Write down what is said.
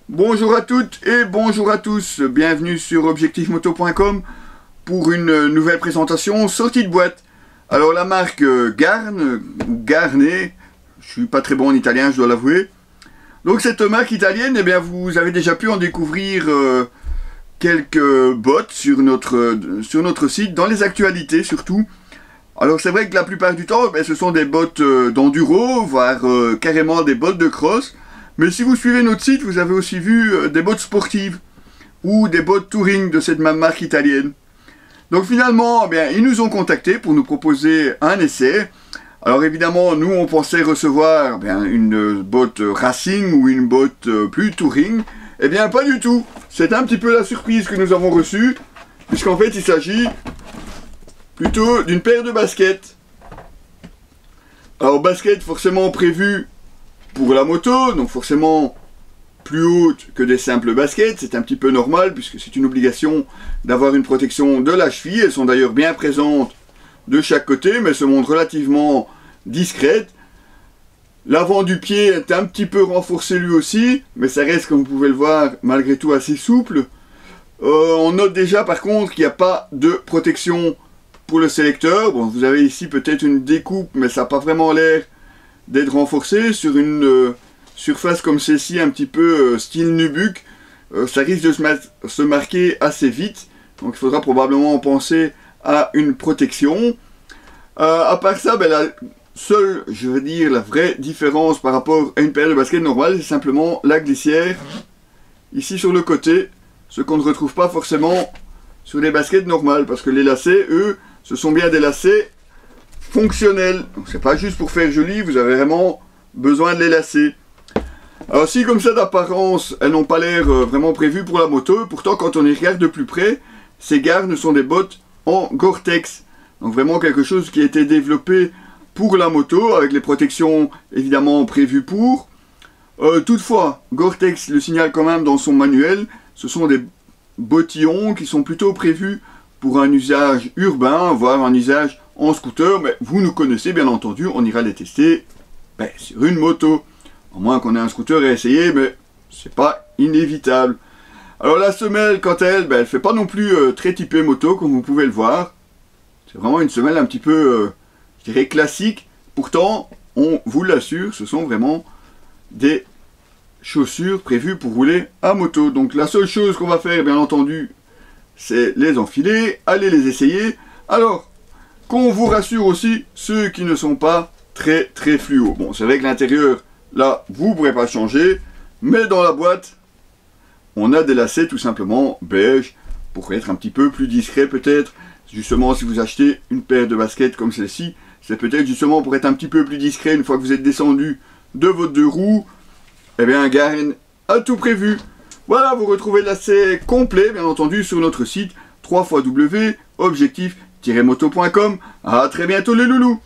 Bonjour à toutes et bonjour à tous, bienvenue sur objectifmoto.com pour une nouvelle présentation sortie de boîte. Alors la marque Garn, ou Garnet, je suis pas très bon en italien, je dois l'avouer. Donc cette marque italienne, eh bien vous avez déjà pu en découvrir quelques bottes sur notre site, dans les actualités surtout. Alors c'est vrai que la plupart du temps, ce sont des bottes d'enduro, voire carrément des bottes de cross. Mais si vous suivez notre site, vous avez aussi vu des bottes sportives ou des bottes touring de cette même marque italienne. Donc finalement, ils nous ont contactés pour nous proposer un essai. Alors évidemment, nous on pensait recevoir une botte racing ou une botte plus touring. Eh bien pas du tout. C'est un petit peu la surprise que nous avons reçue, puisqu'en fait il s'agit plutôt d'une paire de baskets. Alors baskets forcément prévues pour la moto, donc forcément plus haute que des simples baskets, c'est un petit peu normal puisque c'est une obligation d'avoir une protection de la cheville. Elles sont d'ailleurs bien présentes de chaque côté, mais se montrent relativement discrètes. L'avant du pied est un petit peu renforcé lui aussi, mais ça reste, comme vous pouvez le voir, malgré tout assez souple. On note déjà par contre qu'il n'y a pas de protection pour le sélecteur. Bon, vous avez ici peut-être une découpe, mais ça n'a pas vraiment l'air d'être renforcé sur une surface comme celle-ci, un petit peu style nubuck. Ça risque de se marquer assez vite, donc il faudra probablement penser à une protection. À part ça, la seule, je veux dire, la vraie différence par rapport à une paire de baskets normale, c'est simplement la glissière ici sur le côté, ce qu'on ne retrouve pas forcément sur les baskets normales, parce que les lacets, eux, ce sont bien des lacets fonctionnels. Donc c'est pas juste pour faire joli, vous avez vraiment besoin de les lacer. Alors si comme ça d'apparence, elles n'ont pas l'air vraiment prévues pour la moto, pourtant quand on y regarde de plus près, ces Garn sont des bottes en Gore-Tex. Donc vraiment quelque chose qui a été développé pour la moto, avec les protections évidemment prévues pour. Toutefois, Gore-Tex le signale quand même dans son manuel, ce sont des bottillons qui sont plutôt prévus pour un usage urbain, voire un usage en scooter, mais vous nous connaissez bien entendu, on ira les tester sur une moto. À moins qu'on ait un scooter à essayer, mais c'est pas inévitable. Alors la semelle, quant à elle, elle fait pas non plus très typée moto, comme vous pouvez le voir. C'est vraiment une semelle un petit peu, je dirais, classique. Pourtant, on vous l'assure, ce sont vraiment des chaussures prévues pour rouler à moto. Donc la seule chose qu'on va faire, bien entendu, c'est les enfiler, aller les essayer. Alors, qu'on vous rassure aussi, ceux qui ne sont pas très fluo. Bon, c'est vrai que l'intérieur, là, vous ne pourrez pas changer, mais dans la boîte, on a des lacets tout simplement beige, pour être un petit peu plus discret peut-être. Justement, si vous achetez une paire de baskets comme celle-ci, c'est peut-être justement pour être un petit peu plus discret une fois que vous êtes descendu de votre deux roues. Eh bien, Garn a tout prévu. Voilà, vous retrouvez le lacet complet, bien entendu, sur notre site www.objectif-moto.com. À très bientôt les loulous.